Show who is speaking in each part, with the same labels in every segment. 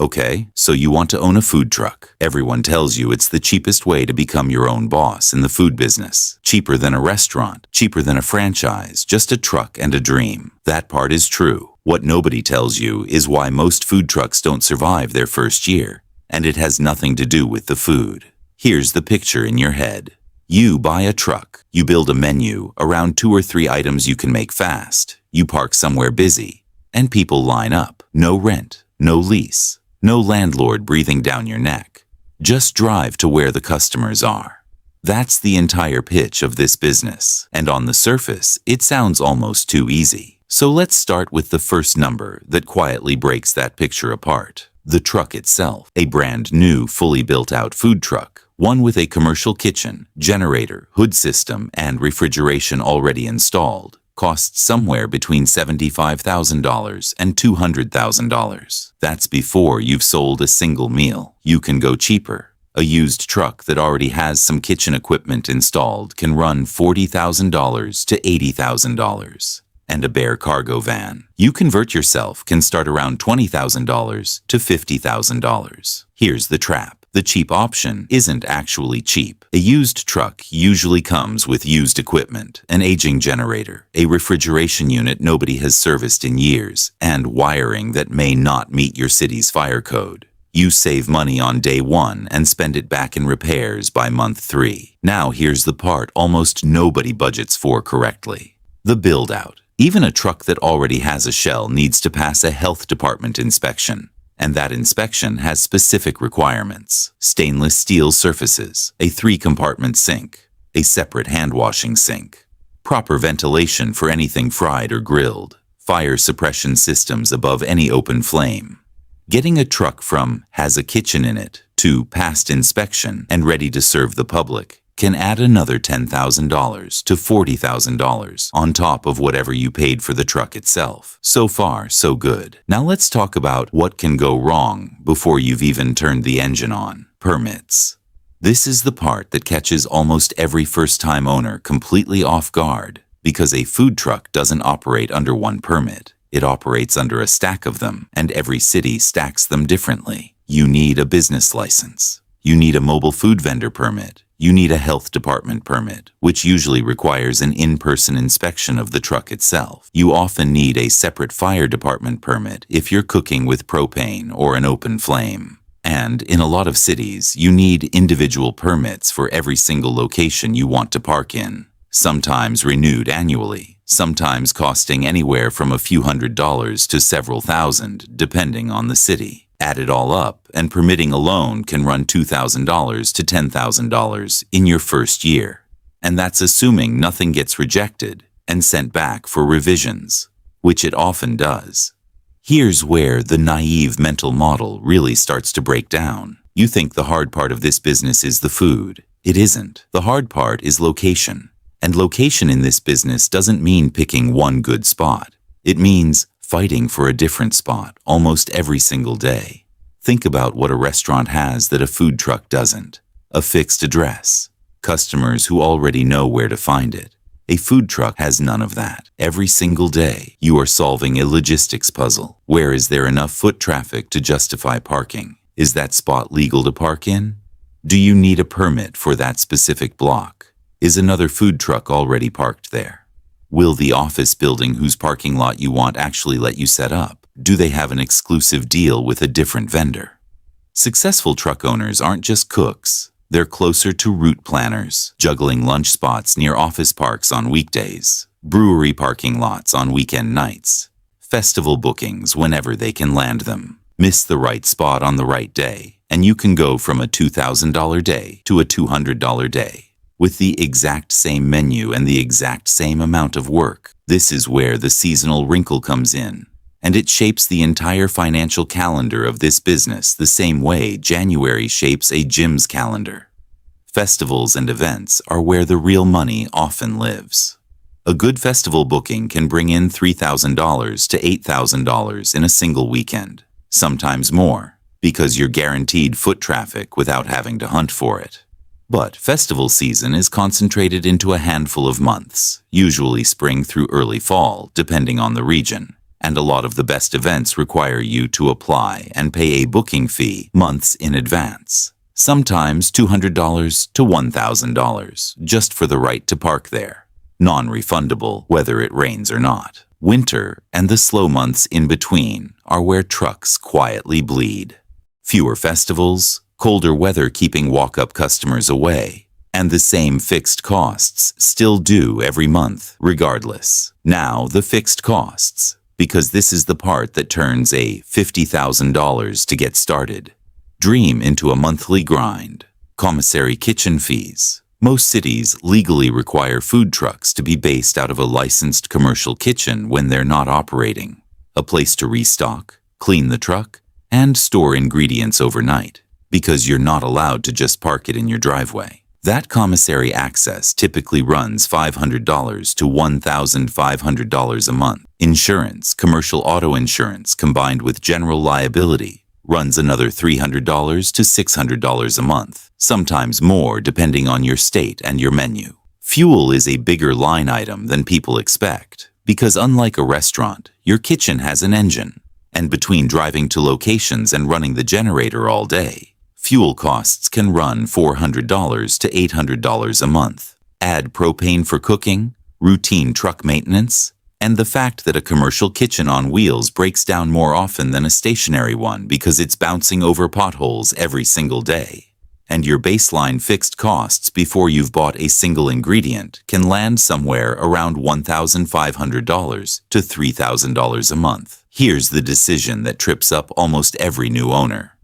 Speaker 1: Okay, so you want to own a food truck. Everyone tells you it's the cheapest way to become your own boss in the food business. Cheaper than a restaurant, cheaper than a franchise, just a truck and a dream. That part is true. What nobody tells you is why most food trucks don't survive their first year, and it has nothing to do with the food. Here's the picture in your head. You buy a truck. You build a menu around 2 or 3 items you can make fast. You park somewhere busy, and people line up. No rent, no lease. No landlord breathing down your neck. Just drive to where the customers are. That's the entire pitch of this business. And on the surface, it sounds almost too easy. So let's start with the first number that quietly breaks that picture apart. The truck itself. A brand new, fully built-out food truck. One with a commercial kitchen, generator, hood system, and refrigeration already installed. Costs somewhere between $75,000 and $200,000. That's before you've sold a single meal. You can go cheaper. A used truck that already has some kitchen equipment installed can run $40,000 to $80,000. And a bare cargo van you convert yourself can start around $20,000 to $50,000. Here's the trap. The cheap option isn't actually cheap. A used truck usually comes with used equipment, an aging generator, a refrigeration unit nobody has serviced in years, and wiring that may not meet your city's fire code. You save money on day 1 and spend it back in repairs by month 3. Now here's the part almost nobody budgets for correctly. The build-out. Even a truck that already has a shell needs to pass a health department inspection. And that inspection has specific requirements. Stainless steel surfaces, a 3-compartment sink, a separate hand-washing sink, proper ventilation for anything fried or grilled, fire suppression systems above any open flame. Getting a truck from has a kitchen in it to passed inspection and ready to serve the public can add another $10,000 to $40,000 on top of whatever you paid for the truck itself. So far, so good. Now let's talk about what can go wrong before you've even turned the engine on. Permits. This is the part that catches almost every first-time owner completely off guard, because a food truck doesn't operate under one permit. It operates under a stack of them, and every city stacks them differently. You need a business license. You need a mobile food vendor permit. You need a health department permit, which usually requires an in-person inspection of the truck itself. You often need a separate fire department permit if you're cooking with propane or an open flame. And in a lot of cities, you need individual permits for every single location you want to park in, sometimes renewed annually, sometimes costing anywhere from a few $100s to several thousand, depending on the city. Add it all up, and permitting alone can run $2,000 to $10,000 in your first year. And that's assuming nothing gets rejected and sent back for revisions, which it often does. Here's where the naive mental model really starts to break down. You think the hard part of this business is the food. It isn't. The hard part is location. And location in this business doesn't mean picking one good spot. It means fighting for a different spot almost every single day. Think about what a restaurant has that a food truck doesn't. A fixed address. Customers who already know where to find it. A food truck has none of that. Every single day, you are solving a logistics puzzle. Where is there enough foot traffic to justify parking? Is that spot legal to park in? Do you need a permit for that specific block? Is another food truck already parked there? Will the office building whose parking lot you want actually let you set up? Do they have an exclusive deal with a different vendor? Successful truck owners aren't just cooks. They're closer to route planners, juggling lunch spots near office parks on weekdays, brewery parking lots on weekend nights, festival bookings whenever they can land them. Miss the right spot on the right day, and you can go from a $2,000 day to a $200 day. With the exact same menu and the exact same amount of work. This is where the seasonal wrinkle comes in, and it shapes the entire financial calendar of this business the same way January shapes a gym's calendar. Festivals and events are where the real money often lives. A good festival booking can bring in $3,000 to $8,000 in a single weekend, sometimes more, because you're guaranteed foot traffic without having to hunt for it. But festival season is concentrated into a handful of months, usually spring through early fall, depending on the region. and a lot of the best events require you to apply and pay a booking fee months in advance. Sometimes $200 to $1,000 just for the right to park there. Non-refundable whether it rains or not. Winter and the slow months in between are where trucks quietly bleed. Fewer festivals, colder weather keeping walk-up customers away, and the same fixed costs still due every month regardless. Now the fixed costs, because this is the part that turns a $50,000 to get started dream into a monthly grind. Commissary kitchen fees. Most cities legally require food trucks to be based out of a licensed commercial kitchen when they're not operating. A place to restock, clean the truck, and store ingredients overnight, because you're not allowed to just park it in your driveway. That commissary access typically runs $500 to $1,500 a month. Insurance, commercial auto insurance combined with general liability, runs another $300 to $600 a month, sometimes more depending on your state and your menu. Fuel is a bigger line item than people expect, because unlike a restaurant, your kitchen has an engine, and between driving to locations and running the generator all day, fuel costs can run $400 to $800 a month. Add propane for cooking, routine truck maintenance, and the fact that a commercial kitchen on wheels breaks down more often than a stationary one because it's bouncing over potholes every single day. And your baseline fixed costs before you've bought a single ingredient can land somewhere around $1,500 to $3,000 a month. Here's the decision that trips up almost every new owner.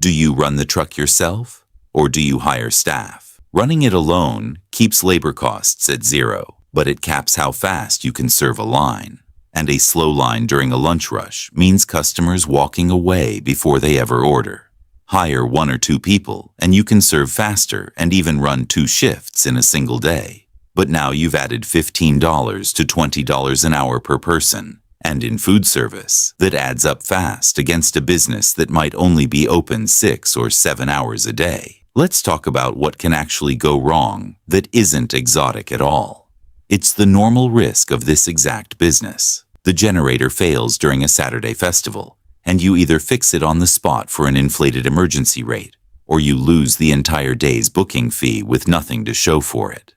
Speaker 1: Do you run the truck yourself, or do you hire staff? Running it alone keeps labor costs at zero, but it caps how fast you can serve a line. And a slow line during a lunch rush means customers walking away before they ever order. Hire 1 or 2 people, and you can serve faster and even run 2 shifts in a single day. But now you've added $15 to $20 an hour per person. And in food service, that adds up fast against a business that might only be open 6 or 7 hours a day. Let's talk about what can actually go wrong that isn't exotic at all. It's the normal risk of this exact business. The generator fails during a Saturday festival, and you either fix it on the spot for an inflated emergency rate, or you lose the entire day's booking fee with nothing to show for it.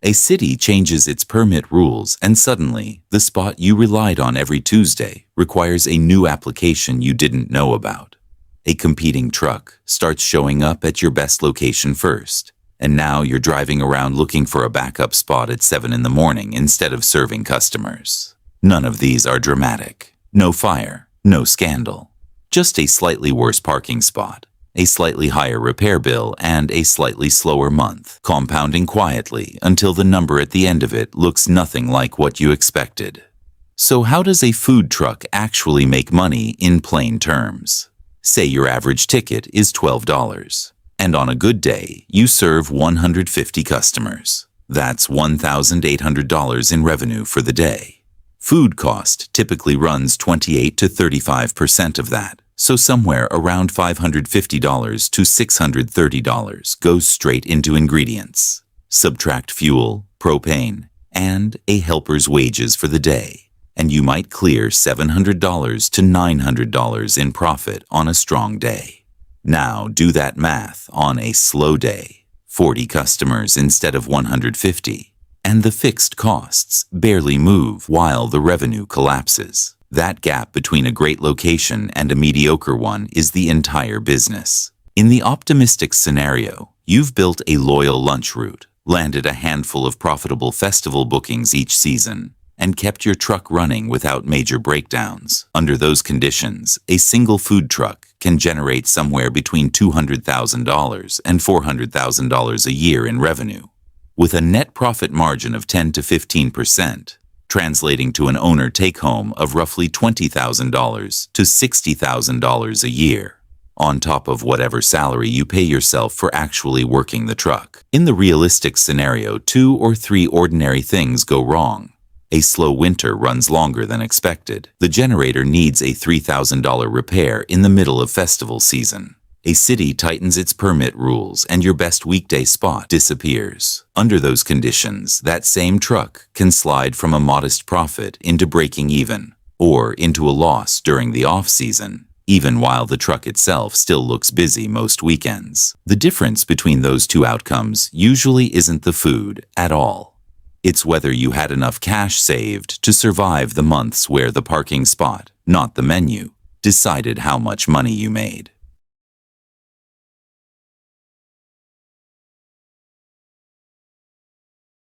Speaker 1: A city changes its permit rules, and suddenly, the spot you relied on every Tuesday requires a new application you didn't know about. A competing truck starts showing up at your best location first, and now you're driving around looking for a backup spot at 7 in the morning instead of serving customers. None of these are dramatic. No fire, no scandal. Just a slightly worse parking spot, a slightly higher repair bill, and a slightly slower month, compounding quietly until the number at the end of it looks nothing like what you expected. So how does a food truck actually make money in plain terms? Say your average ticket is $12, and on a good day, you serve 150 customers. That's $1,800 in revenue for the day. Food cost typically runs 28 to 35% of that. So somewhere around $550 to $630 goes straight into ingredients. Subtract fuel, propane, and a helper's wages for the day, and you might clear $700 to $900 in profit on a strong day. Now do that math on a slow day, 40 customers instead of 150, and the fixed costs barely move while the revenue collapses. That gap between a great location and a mediocre one is the entire business. In the optimistic scenario, you've built a loyal lunch route, landed a handful of profitable festival bookings each season, and kept your truck running without major breakdowns. Under those conditions, a single food truck can generate somewhere between $200,000 and $400,000 a year in revenue, with a net profit margin of 10 to 15%. Translating to an owner take-home of roughly $20,000 to $60,000 a year, on top of whatever salary you pay yourself for actually working the truck. In the realistic scenario, 2 or 3 ordinary things go wrong. A slow winter runs longer than expected. The generator needs a $3,000 repair in the middle of festival season. A city tightens its permit rules and your best weekday spot disappears. Under those conditions, that same truck can slide from a modest profit into breaking even, or into a loss during the off-season, even while the truck itself still looks busy most weekends. The difference between those two outcomes usually isn't the food at all. It's whether you had enough cash saved to survive the months where the parking spot, not the menu, decided how much money you made.